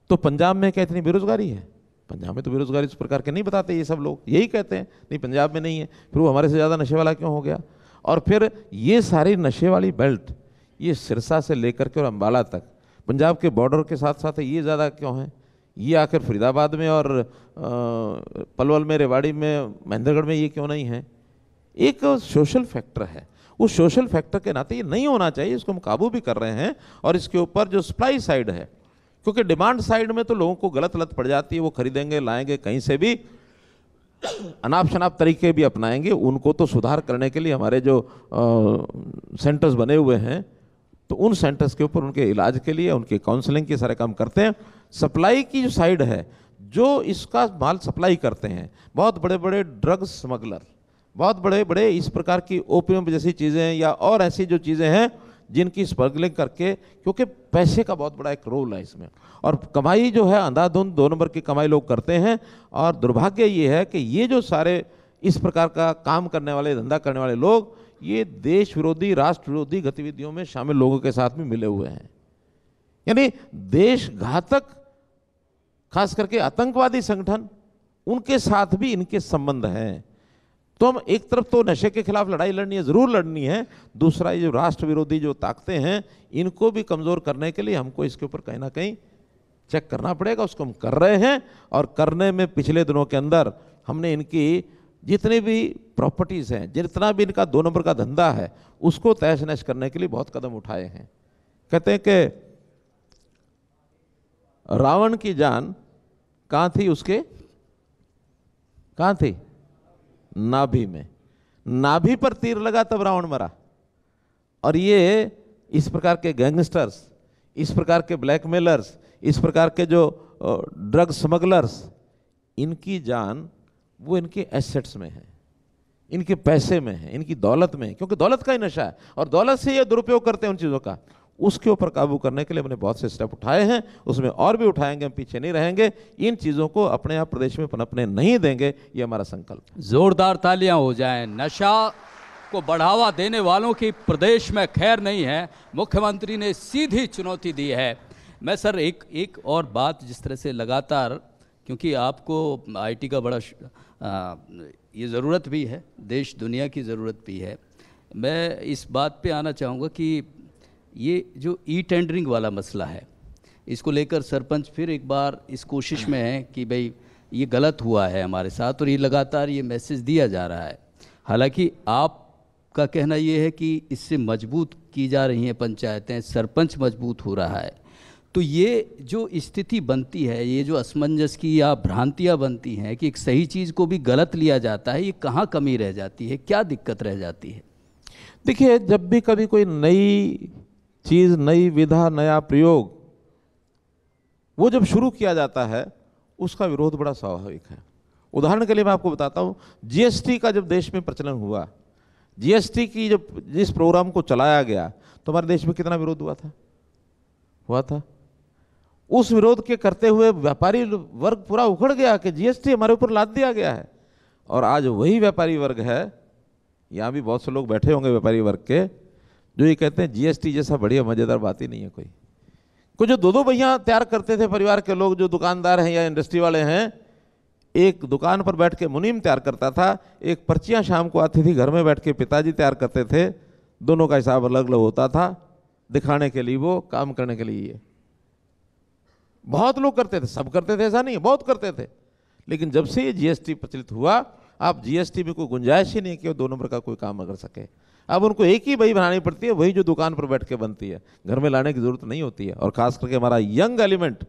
तो पंजाब में क्या इतनी बेरोजगारी है? पंजाब में तो बेरोजगारी इस प्रकार के नहीं बताते ये सब लोग, यही कहते हैं नहीं पंजाब में नहीं है, फिर वो हमारे से ज़्यादा नशे वाला क्यों हो गया? और फिर ये सारी नशे वाली बेल्ट ये सिरसा से लेकर के और अम्बाला तक पंजाब के बॉर्डर के साथ साथ ये ज़्यादा क्यों है? ये आखिर फरीदाबाद में और पलवल में, रेवाड़ी में, महेंद्रगढ़ में ये क्यों नहीं है? एक सोशल फैक्टर है, उस सोशल फैक्टर के नाते ये नहीं होना चाहिए, इसको हम काबू भी कर रहे हैं। और इसके ऊपर जो सप्लाई साइड है, क्योंकि डिमांड साइड में तो लोगों को गलत लत पड़ जाती है, वो खरीदेंगे लाएंगे कहीं से भी, अनाप शनाप तरीके भी अपनाएंगे। उनको तो सुधार करने के लिए हमारे जो सेंटर्स बने हुए हैं, तो उन सेंटर्स के ऊपर उनके इलाज के लिए, उनके काउंसलिंग के सारे काम करते हैं। सप्लाई की जो साइड है, जो इसका माल सप्लाई करते हैं, बहुत बड़े बड़े ड्रग स्मगलर, बहुत बड़े बड़े इस प्रकार की ओपियम जैसी चीज़ें या और ऐसी जो चीज़ें हैं जिनकी स्मगलिंग करके, क्योंकि पैसे का बहुत बड़ा एक रोल है इसमें, और कमाई जो है अंधाधुंध 2 नंबर की कमाई लोग करते हैं। और दुर्भाग्य ये है कि ये जो सारे इस प्रकार का काम करने वाले, धंधा करने वाले लोग, ये देश विरोधी, राष्ट्र विरोधी गतिविधियों में शामिल लोगों के साथ में मिले हुए हैं। यानी देश घातक, खास करके आतंकवादी संगठन, उनके साथ भी इनके संबंध हैं। तो हम एक तरफ तो नशे के खिलाफ लड़ाई लड़नी है, ज़रूर लड़नी है, दूसरा ये जो राष्ट्र विरोधी जो ताकतें हैं, इनको भी कमज़ोर करने के लिए हमको इसके ऊपर कहीं ना कहीं चेक करना पड़ेगा। उसको हम कर रहे हैं, और करने में पिछले दिनों के अंदर हमने इनकी जितनी भी प्रॉपर्टीज़ हैं, जितना भी इनका 2 नंबर का धंधा है, उसको तहस नहस करने के लिए बहुत कदम उठाए हैं। कहते हैं कि रावण की जान कहाँ थी? उसके कहाँ थी? नाभि में। नाभि पर तीर लगा तब रावण मरा। और ये इस प्रकार के गैंगस्टर्स, इस प्रकार के ब्लैकमेलर्स, इस प्रकार के जो ड्रग स्मगलर्स, इनकी जान वो इनके एसेट्स में है, इनके पैसे में है, इनकी दौलत में है, क्योंकि दौलत का ही नशा है और दौलत से ये दुरुपयोग करते हैं उन चीज़ों का। उसके ऊपर काबू करने के लिए हमने बहुत से स्टेप उठाए हैं, उसमें और भी उठाएंगे, हम पीछे नहीं रहेंगे। इन चीज़ों को अपने आप प्रदेश में पनपने नहीं देंगे, ये हमारा संकल्प। जोरदार तालियां हो जाएं। नशा को बढ़ावा देने वालों की प्रदेश में खैर नहीं है, मुख्यमंत्री ने सीधी चुनौती दी है। मैं सर एक और बात, जिस तरह से लगातार, क्योंकि आपको आईटी का बड़ा ये ज़रूरत भी है, देश दुनिया की ज़रूरत भी है, मैं इस बात पे आना चाहूँगा कि ये जो ई टेंडरिंग वाला मसला है, इसको लेकर सरपंच फिर एक बार इस कोशिश में है कि भाई ये गलत हुआ है हमारे साथ, और ये लगातार ये मैसेज दिया जा रहा है। हालांकि आपका कहना ये है कि इससे मजबूत की जा रही हैं पंचायतें, सरपंच मजबूत हो रहा है। तो ये जो स्थिति बनती है, ये जो असमंजस की या भ्रांतियाँ बनती हैं कि एक सही चीज़ को भी गलत लिया जाता है, ये कहाँ कमी रह जाती है, क्या दिक्कत रह जाती है? देखिए, जब भी कभी कोई नई चीज़, नई विधा, नया प्रयोग वो जब शुरू किया जाता है, उसका विरोध बड़ा स्वाभाविक है। उदाहरण के लिए मैं आपको बताता हूँ, जीएसटी का जब देश में प्रचलन हुआ, जीएसटी की जब जिस प्रोग्राम को चलाया गया, तो हमारे देश में कितना विरोध हुआ था। उस विरोध के करते हुए व्यापारी वर्ग पूरा उखड़ गया कि जीएसटी हमारे ऊपर लाद दिया गया है। और आज वही व्यापारी वर्ग है, यहाँ भी बहुत से लोग बैठे होंगे व्यापारी वर्ग के, जो ये कहते हैं जीएसटी जैसा बढ़िया मज़ेदार बात ही नहीं है कोई। कुछ जो 2-2 भैया तैयार करते थे परिवार के लोग, जो दुकानदार हैं या इंडस्ट्री वाले हैं, एक दुकान पर बैठ के मुनीम तैयार करता था, एक पर्चियाँ शाम को आती थी, घर में बैठ के पिताजी तैयार करते थे, दोनों का हिसाब अलग अलग होता था, दिखाने के लिए वो, काम करने के लिए ये। बहुत लोग करते थे, सब करते थे ऐसा नहीं है, बहुत करते थे। लेकिन जब से ये जीएसटी प्रचलित हुआ, आप जीएसटी में कोई गुंजाइश ही नहीं कि वो 2 नंबर का कोई काम कर सके। अब उनको एक ही बही बनानी पड़ती है, वही जो दुकान पर बैठ के बनती है, घर में लाने की जरूरत नहीं होती है। और खास करके हमारा यंग एलिमेंट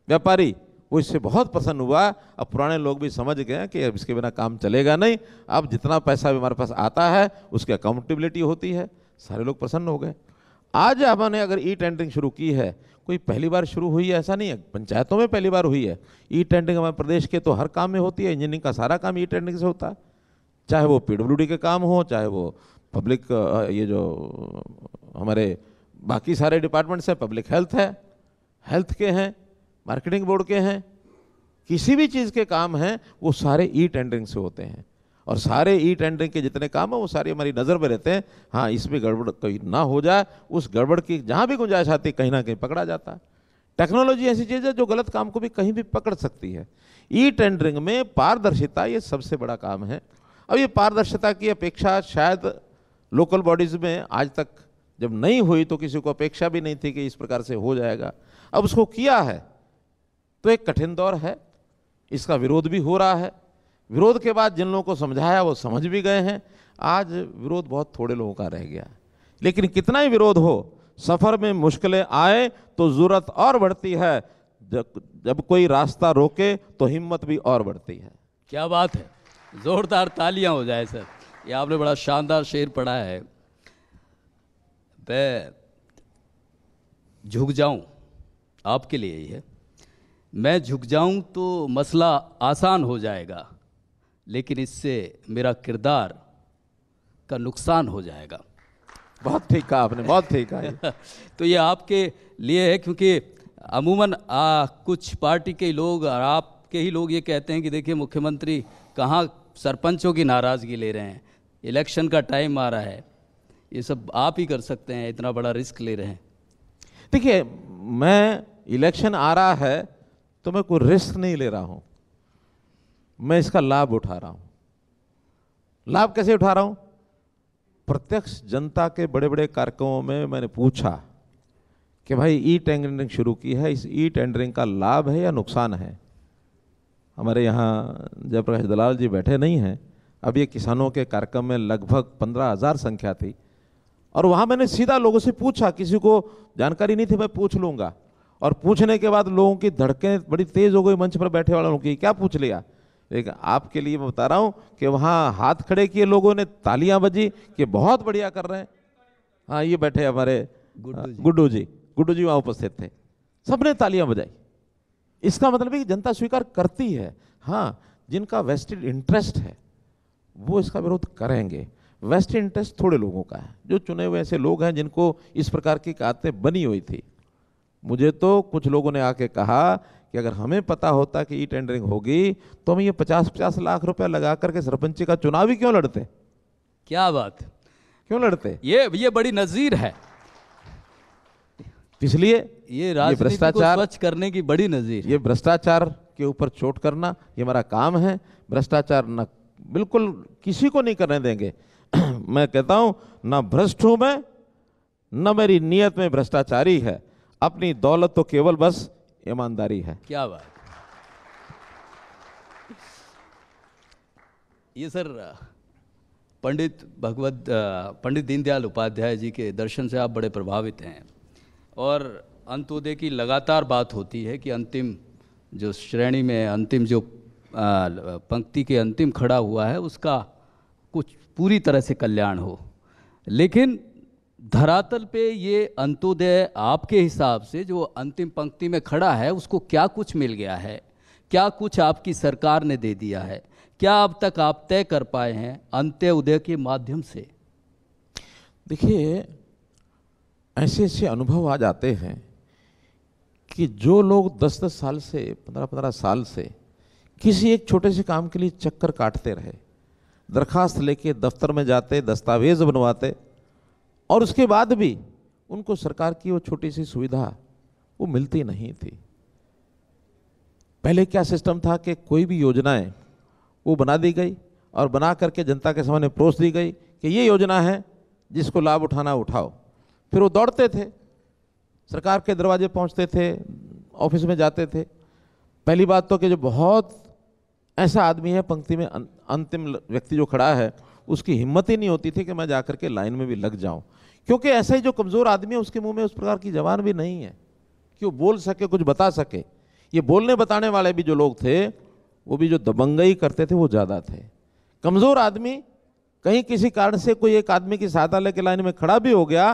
व्यापारी, वो इससे बहुत प्रसन्न हुआ। अब पुराने लोग भी समझ गए कि अब इसके बिना काम चलेगा नहीं, अब जितना पैसा भी हमारे पास आता है उसकी अकाउंटेबिलिटी होती है, सारे लोग प्रसन्न हो गए। आज हमने अगर ई टेंडरिंग शुरू की है, कोई पहली बार शुरू हुई है ऐसा नहीं है, पंचायतों में पहली बार हुई है। ई टेंडरिंग हमारे प्रदेश के तो हर काम में होती है, इंजीनियरिंग का सारा काम ई टेंडरिंग से होता है, चाहे वो पीडब्ल्यूडी के काम हो, चाहे वो पब्लिक ये जो हमारे बाकी सारे डिपार्टमेंट्स हैं, पब्लिक हेल्थ है, हेल्थ के हैं, मार्केटिंग बोर्ड के हैं, किसी भी चीज़ के काम हैं वो सारे ई टेंडरिंग से होते हैं। और सारे ई टेंडरिंग के जितने काम हैं वो सारे हमारी नज़र में रहते हैं। हाँ, इसमें गड़बड़ कहीं ना हो जाए, उस गड़बड़ की जहाँ भी गुंजाइश आती है कहीं ना कहीं पकड़ा जाता है। टेक्नोलॉजी ऐसी चीज़ है जो गलत काम को भी कहीं भी पकड़ सकती है। ई टेंडरिंग में पारदर्शिता ये सबसे बड़ा काम है। अब ये पारदर्शिता की अपेक्षा शायद लोकल बॉडीज़ में आज तक जब नहीं हुई तो किसी को अपेक्षा भी नहीं थी कि इस प्रकार से हो जाएगा। अब उसको किया है तो एक कठिन दौर है, इसका विरोध भी हो रहा है। विरोध के बाद जिन लोगों को समझाया वो समझ भी गए हैं। आज विरोध बहुत थोड़े लोगों का रह गया, लेकिन कितना ही विरोध हो, सफर में मुश्किलें आए तो जरूरत और बढ़ती है। जब कोई रास्ता रोके तो हिम्मत भी और बढ़ती है। क्या बात है, जोरदार तालियां हो जाए सर। ये आपने बड़ा शानदार शेर पढ़ा है। मैं झुक जाऊं, आपके लिए ही है। मैं झुक जाऊं तो मसला आसान हो जाएगा, लेकिन इससे मेरा किरदार का नुकसान हो जाएगा। बहुत ठीक कहा आपने, बहुत ठीक कहा। तो ये आपके लिए है, क्योंकि अमूमन कुछ पार्टी के लोग और आपके ही लोग ये कहते हैं कि देखिए मुख्यमंत्री कहाँ सरपंचों की नाराज़गी ले रहे हैं, इलेक्शन का टाइम आ रहा है, ये सब आप ही कर सकते हैं, इतना बड़ा रिस्क ले रहे हैं। देखिए, मैं इलेक्शन आ रहा है तो मैं कोई रिस्क नहीं ले रहा हूं, मैं इसका लाभ उठा रहा हूं। लाभ कैसे उठा रहा हूं? प्रत्यक्ष जनता के बड़े बड़े कार्यक्रमों में मैंने पूछा कि भाई ई टेंडरिंग शुरू की है, इस ई टेंडरिंग का लाभ है या नुकसान है? हमारे यहाँ जयप्रकाश दलाल जी बैठे नहीं हैं, अब ये किसानों के कार्यक्रम में लगभग 15,000 संख्या थी, और वहाँ मैंने सीधा लोगों से पूछा, किसी को जानकारी नहीं थी, मैं पूछ लूँगा। और पूछने के बाद लोगों की धड़कें बड़ी तेज़ हो गई, मंच पर बैठे वालों की, क्या पूछ लिया? लेकिन आपके लिए मैं बता रहा हूँ कि वहाँ हाथ खड़े किए लोगों ने, तालियां बजी कि बहुत बढ़िया कर रहे हैं। हाँ, ये बैठे हमारे गुड्डू जी वहाँ उपस्थित थे, सबने तालियां बजाई। इसका मतलब है कि जनता स्वीकार करती है। हाँ, जिनका वेस्टेड इंटरेस्ट है वो इसका विरोध करेंगे। वेस्टेड इंटरेस्ट थोड़े लोगों का है, जो चुने हुए ऐसे लोग हैं जिनको इस प्रकार की आदतें बनी हुई थी। मुझे तो कुछ लोगों ने आके कहा कि अगर हमें पता होता कि ई टेंडरिंग होगी तो हम ये 50-50 लाख रुपए लगा करके सरपंची का चुनाव ही क्यों लड़ते। क्या बात, क्यों लड़ते? ये बड़ी नजीर है। इसलिए ये राजनीति को स्वच्छ करने की बड़ी नजीर। ये भ्रष्टाचार के ऊपर चोट करना ये हमारा काम है। भ्रष्टाचार न बिल्कुल किसी को नहीं करने देंगे। मैं कहता हूं, ना भ्रष्ट हूं मैं, न मेरी नीयत में भ्रष्टाचारी है, अपनी दौलत तो केवल बस ईमानदारी है। क्या बात। ये सर पंडित दीनदयाल उपाध्याय जी के दर्शन से आप बड़े प्रभावित हैं, और अंत्योदय की लगातार बात होती है कि अंतिम जो श्रेणी में अंतिम जो पंक्ति के अंतिम खड़ा हुआ है उसका कुछ पूरी तरह से कल्याण हो। लेकिन धरातल पे ये अंत्योदय आपके हिसाब से जो अंतिम पंक्ति में खड़ा है उसको क्या कुछ मिल गया है? क्या कुछ आपकी सरकार ने दे दिया है? क्या अब तक आप तय कर पाए हैं अंत्योदय के माध्यम से? देखिए, ऐसे अनुभव आ जाते हैं कि जो लोग 10-10 साल से 15-15 साल से किसी एक छोटे से काम के लिए चक्कर काटते रहे, दरखास्त लेके दफ्तर में जाते, दस्तावेज बनवाते, और उसके बाद भी उनको सरकार की वो छोटी सी सुविधा वो मिलती नहीं थी। पहले क्या सिस्टम था कि कोई भी योजनाएं वो बना दी गई और बना करके जनता के सामने परोस दी गई कि ये योजना है, जिसको लाभ उठाना उठाओ। फिर वो दौड़ते थे, सरकार के दरवाजे पहुंचते थे, ऑफिस में जाते थे। पहली बात तो कि जो बहुत ऐसा आदमी है पंक्ति में, अंतिम व्यक्ति जो खड़ा है, उसकी हिम्मत ही नहीं होती थी कि मैं जाकर के लाइन में भी लग जाऊं, क्योंकि ऐसा ही जो कमज़ोर आदमी है उसके मुंह में उस प्रकार की जबान भी नहीं है कि वो बोल सके, कुछ बता सके। ये बोलने बताने वाले भी जो लोग थे वो भी जो दबंगई करते थे वो ज़्यादा थे। कमज़ोर आदमी कहीं किसी कारण से कोई एक आदमी की सहायता लेके लाइन में खड़ा भी हो गया,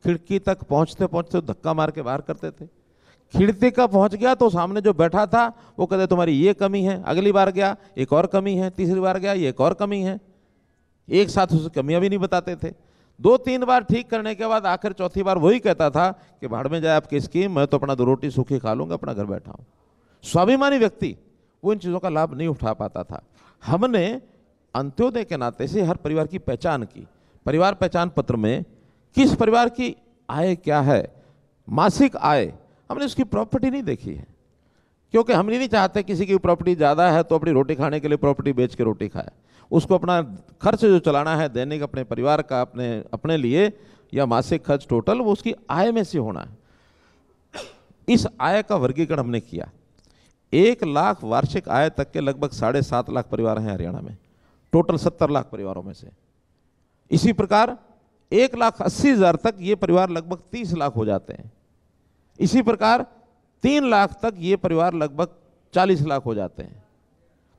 खिड़की तक पहुंचते पहुंचते धक्का मार के बाहर करते थे। खिड़की का पहुंच गया तो सामने जो बैठा था वो कहते तुम्हारी ये कमी है, अगली बार गया एक और कमी है, तीसरी बार गया ये एक और कमी है। एक साथ उसे कमियां भी नहीं बताते थे। 2-3 बार ठीक करने के बाद आखिर चौथी बार वही कहता था कि भाड़ में जाए आपकी स्कीम, मैं तो अपना 2 रोटी सूखी खा लूंगा, अपना घर बैठा हूं। स्वाभिमानी व्यक्ति वो इन चीज़ों का लाभ नहीं उठा पाता था। हमने अंत्योदय के नाते से हर परिवार की पहचान की। परिवार पहचान पत्र में किस परिवार की आय क्या है, मासिक आय, हमने उसकी प्रॉपर्टी नहीं देखी है, क्योंकि हम नहीं चाहते किसी की प्रॉपर्टी ज़्यादा है तो अपनी रोटी खाने के लिए प्रॉपर्टी बेच के रोटी खाए। उसको अपना खर्च जो चलाना है दैनिक अपने परिवार का, अपने लिए, या मासिक खर्च टोटल, वो उसकी आय में से होना है। इस आय का वर्गीकरण हमने किया। 1 लाख वार्षिक आय तक के लगभग 7.5 लाख परिवार हैं हरियाणा में, टोटल 70 लाख परिवारों में से। इसी प्रकार 1,80,000 तक ये परिवार लगभग 30 लाख हो जाते हैं। इसी प्रकार 3 लाख तक ये परिवार लगभग 40 लाख हो जाते हैं।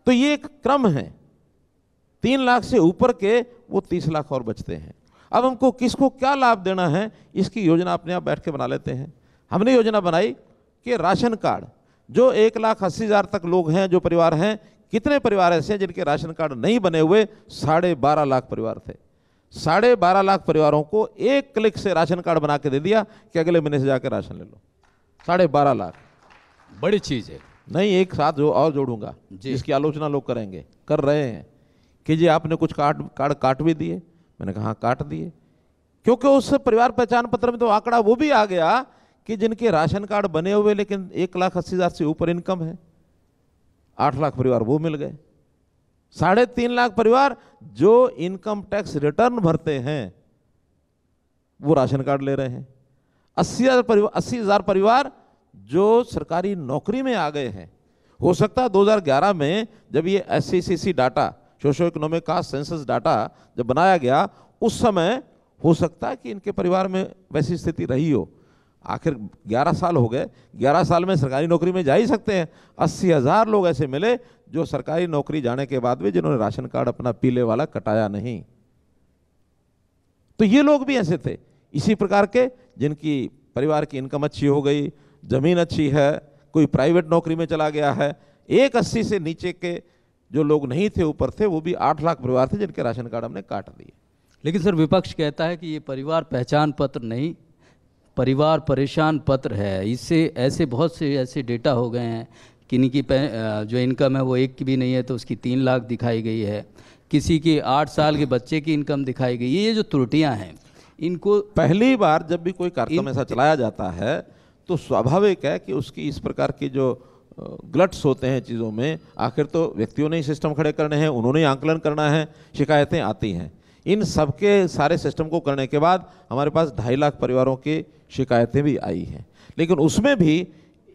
तो ये एक क्रम है। 3 लाख से ऊपर के वो 30 लाख और बचते हैं। अब हमको किसको क्या लाभ देना है, इसकी योजना अपने आप बैठ के बना लेते हैं। हमने योजना बनाई कि राशन कार्ड जो 1,80,000 तक लोग हैं, जो परिवार हैं, कितने परिवार ऐसे हैं जिनके राशन कार्ड नहीं बने हुए? 12.5 लाख परिवार थे। 12.5 लाख परिवारों को एक क्लिक से राशन कार्ड बना के दे दिया कि अगले महीने से जाकर राशन ले लो। 12.5 लाख बड़ी चीज है। नहीं, एक साथ जो और जोड़ूंगा जिसकी आलोचना लोग करेंगे, कर रहे हैं कि जी आपने कुछ कार्ड काट भी दिए। मैंने कहा काट दिए, क्योंकि उस परिवार पहचान पत्र में तो आंकड़ा वो भी आ गया कि जिनके राशन कार्ड बने हुए लेकिन 1,80,000 से ऊपर इनकम है, 8 लाख परिवार वो मिल गए। 3.5 लाख परिवार जो इनकम टैक्स रिटर्न भरते हैं वो राशन कार्ड ले रहे हैं। 80,000 परिवार जो सरकारी नौकरी में आ गए हैं। हो सकता है 2011 में जब ये SCCC data, socio economic caste census data जब बनाया गया, उस समय हो सकता है कि इनके परिवार में वैसी स्थिति रही हो। आखिर 11 साल हो गए, 11 साल में सरकारी नौकरी में जा ही सकते हैं। 80,000 लोग ऐसे मिले जो सरकारी नौकरी जाने के बाद भी जिन्होंने राशन कार्ड अपना पीले वाला कटाया नहीं। तो ये लोग भी ऐसे थे। इसी प्रकार के जिनकी परिवार की इनकम अच्छी हो गई, जमीन अच्छी है, कोई प्राइवेट नौकरी में चला गया है। 1,80 से नीचे के जो लोग नहीं थे, ऊपर थे, वो भी 8 लाख परिवार थे जिनके राशन कार्ड हमने काट दिए। लेकिन सर विपक्ष कहता है कि ये परिवार पहचान पत्र नहीं, परिवार परेशान पत्र है। इससे ऐसे बहुत से ऐसे डेटा हो गए हैं कि इनकी जो इनकम है वो एक की भी नहीं है तो उसकी 3 लाख दिखाई गई है, किसी की 8 साल के बच्चे की इनकम दिखाई गई है। ये जो त्रुटियां हैं इनको पहली बार जब भी कोई कार्यक्रम ऐसा चलाया जाता है तो स्वाभाविक है कि उसकी इस प्रकार की जो ग्लट्स होते हैं चीज़ों में, आखिर तो व्यक्तियों ने ही सिस्टम खड़े करने हैं, उन्होंने ही आंकलन करना है, शिकायतें आती हैं। इन सबके सारे सिस्टम को करने के बाद हमारे पास 2.5 लाख परिवारों की शिकायतें भी आई हैं। लेकिन उसमें भी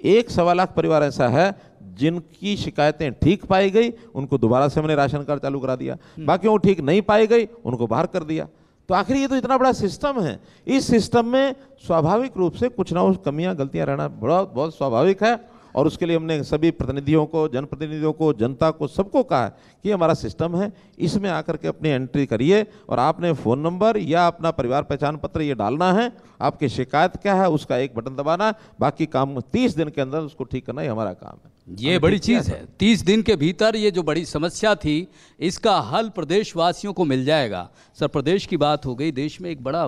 1-1.25 लाख परिवार ऐसा है जिनकी शिकायतें ठीक पाई गई, उनको दोबारा से हमने राशन कार्ड चालू करा दिया। बाकियों को ठीक नहीं पाई गई, उनको बाहर कर दिया। तो आखिर ये तो इतना बड़ा सिस्टम है। इस सिस्टम में स्वाभाविक रूप से कुछ ना कुछ कमियां, गलतियां रहना बहुत स्वाभाविक है। और उसके लिए हमने सभी प्रतिनिधियों को, जनप्रतिनिधियों को, जनता को, सबको कहा कि हमारा सिस्टम है, इसमें आकर के अपनी एंट्री करिए और आपने फ़ोन नंबर या अपना परिवार पहचान पत्र ये डालना है। आपकी शिकायत क्या है उसका एक बटन दबाना, बाकी काम 30 दिन के अंदर उसको ठीक करना ही हमारा काम है। ये बड़ी चीज़ है। 30 दिन के भीतर ये जो बड़ी समस्या थी इसका हल प्रदेशवासियों को मिल जाएगा। सर प्रदेश की बात हो गई, देश में एक बड़ा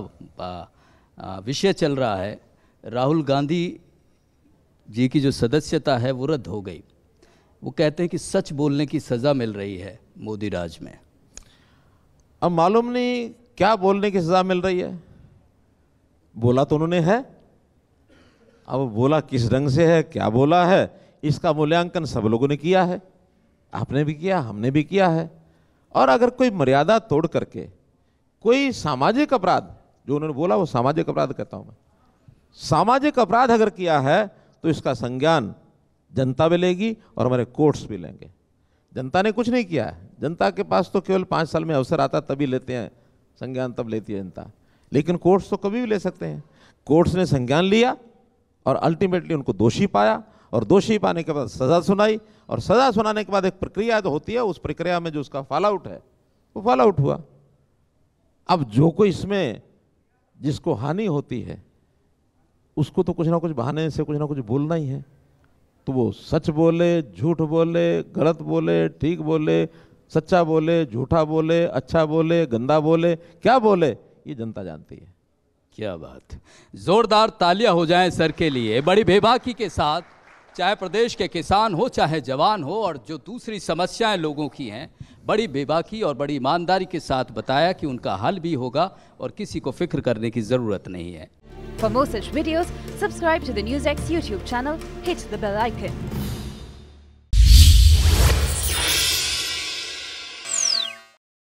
विषय चल रहा है। राहुल गांधी जी की जो सदस्यता है वो रद्द हो गई। वो कहते हैं कि सच बोलने की सज़ा मिल रही है मोदी राज में। अब मालूम नहीं क्या बोलने की सज़ा मिल रही है। बोला तो उन्होंने है, अब बोला किस ढंग से है, क्या बोला है, इसका मूल्यांकन सब लोगों ने किया है। आपने भी किया, हमने भी किया है। और अगर कोई मर्यादा तोड़ करके कोई सामाजिक अपराध, जो उन्होंने बोला वो सामाजिक अपराध कहता हूं मैं, सामाजिक अपराध अगर किया है तो इसका संज्ञान जनता भी लेगी और हमारे कोर्ट्स भी लेंगे। जनता ने कुछ नहीं किया है। जनता के पास तो केवल 5 साल में अवसर आता तभी लेते हैं संज्ञान, तब लेती है जनता। लेकिन कोर्ट्स तो कभी भी ले सकते हैं। कोर्ट्स ने संज्ञान लिया और अल्टीमेटली उनको दोषी पाया और दोषी पाने के बाद सज़ा सुनाई। और सज़ा सुनाने के बाद एक प्रक्रिया तो होती है, उस प्रक्रिया में जो उसका फॉल आउट है वो फॉल आउट हुआ। अब जो कोई इसमें जिसको हानि होती है उसको तो कुछ ना कुछ बहाने से कुछ ना कुछ बोलना ही है। तो वो सच बोले, झूठ बोले, गलत बोले, ठीक बोले, सच्चा बोले, झूठा बोले, अच्छा बोले, गंदा बोले, क्या बोले, ये जनता जानती है। क्या बात, जोरदार तालियां हो जाएं सर के लिए। बड़ी बेबाकी के साथ, चाहे प्रदेश के किसान हो चाहे जवान हो, और जो दूसरी समस्याएं लोगों की हैं, बड़ी बेबाकी और बड़ी ईमानदारी के साथ बताया कि उनका हल भी होगा और किसी को फिक्र करने की ज़रूरत नहीं है। For more such videos, subscribe to the NewsX YouTube channel, hit the bell icon.